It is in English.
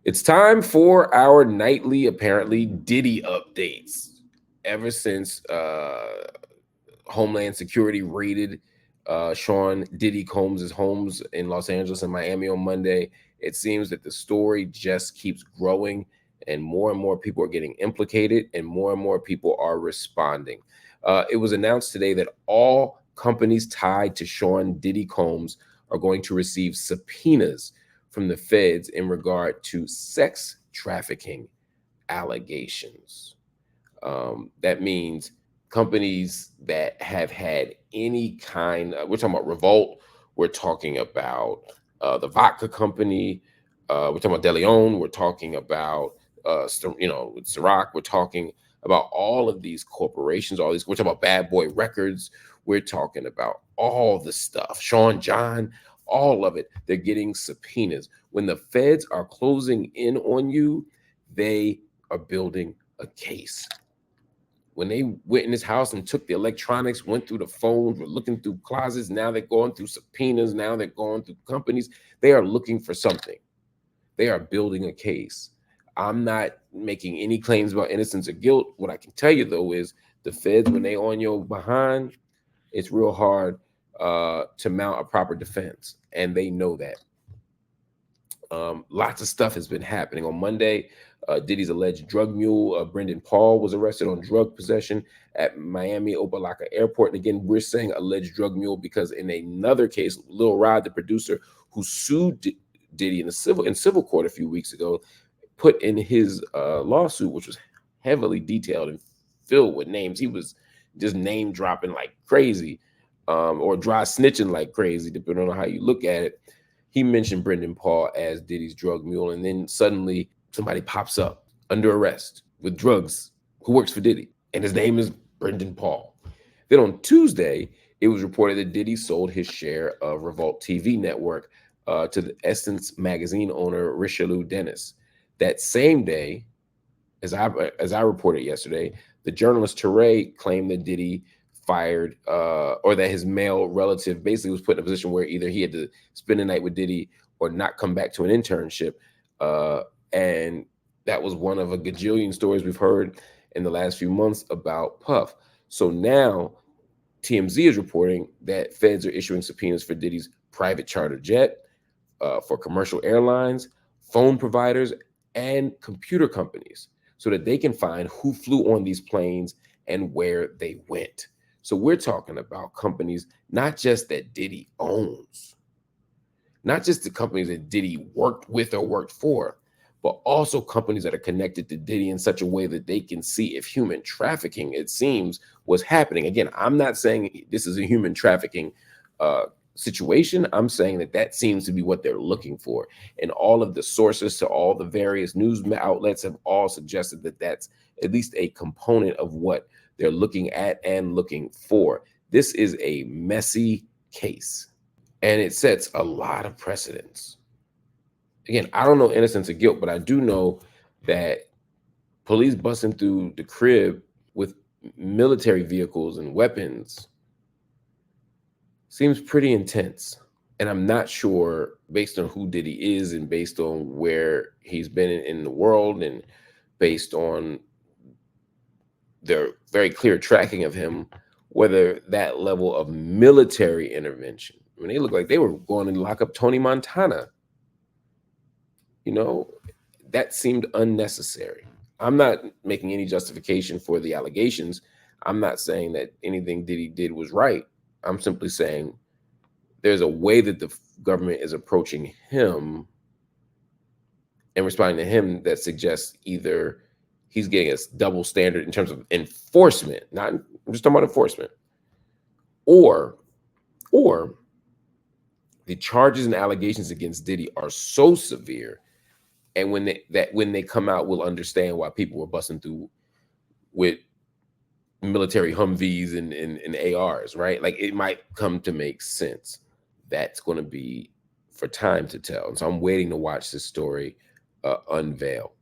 It's time for our nightly, apparently, Diddy updates. Ever since Homeland Security raided Sean Diddy Combs' homes in Los Angeles and Miami on Monday, it seems that the story just keeps growing and more people are getting implicated and more people are responding. It was announced today that all companies tied to Sean Diddy Combs are going to receive subpoenas from the feds in regard to sex trafficking allegations. That means companies that have had any kind of, we're talking about Revolt, we're talking about the vodka company, we're talking about De Leon, we're talking about, with Ciroc, we're talking about all of these corporations, all these, we're talking about Bad Boy Records, we're talking about all the stuff, Sean John, all of it. They're getting subpoenas. When the feds are closing in on you, they are building a case. When they went in his house and took the electronics, went through the phones, were looking through closets, now they're going through subpoenas, now they're going through companies. They are looking for something. They are building a case. I'm not making any claims about innocence or guilt. What I can tell you, though, is the feds, when they on your behind, it's real hard to mount a proper defense, and they know that. Lots of stuff has been happening. On Monday, Diddy's alleged drug mule, Brendan Paul, was arrested on drug possession at Miami Opa-locka Airport. And again, we're saying alleged drug mule because in another case, Lil Rod, the producer who sued Diddy in civil court a few weeks ago, put in his lawsuit, which was heavily detailed and filled with names. He was just name dropping like crazy, or dry snitching like crazy, depending on how you look at it. He mentioned Brendan Paul as Diddy's drug mule, and then suddenly somebody pops up under arrest with drugs who works for Diddy, and his name is Brendan Paul. Then on Tuesday, it was reported that Diddy sold his share of Revolt TV network to the Essence magazine owner Richelieu Dennis. That same day, as I reported yesterday, the journalist Teray claimed that Diddy fired or that his male relative basically was put in a position where either he had to spend the night with Diddy or not come back to an internship. And that was one of a gajillion stories we've heard in the last few months about Puff. So now TMZ is reporting that feds are issuing subpoenas for Diddy's private charter jet, for commercial airlines, phone providers, and computer companies so that they can find who flew on these planes and where they went. So we're talking about companies, not just that Diddy owns, not just the companies that Diddy worked with or worked for, but also companies that are connected to Diddy in such a way that they can see if human trafficking, it seems, was happening. Again, I'm not saying this is a human trafficking situation. I'm saying that seems to be what they're looking for. And all of the sources to all the various news outlets have all suggested that that's at least a component of what they're looking at and looking for. This is a messy case, and it sets a lot of precedents. Again, I don't know innocence or guilt, but I do know that police busting through the crib with military vehicles and weapons seems pretty intense. And I'm not sure, based on who Diddy is and based on where he's been in the world and based on their very clear tracking of him, whether that level of military intervention, I mean, they look like they were going to lock up Tony Montana. That seemed unnecessary. I'm not making any justification for the allegations. I'm not saying that anything Diddy did was right. I'm simply saying there's a way that the government is approaching him and responding to him that suggests either he's getting a double standard in terms of enforcement, I'm just talking about enforcement, or the charges and allegations against Diddy are so severe, and when they come out, we'll understand why people were busting through with military Humvees and ARs, right? Like, it might come to make sense. That's going to be for time to tell. And so I'm waiting to watch this story unveil.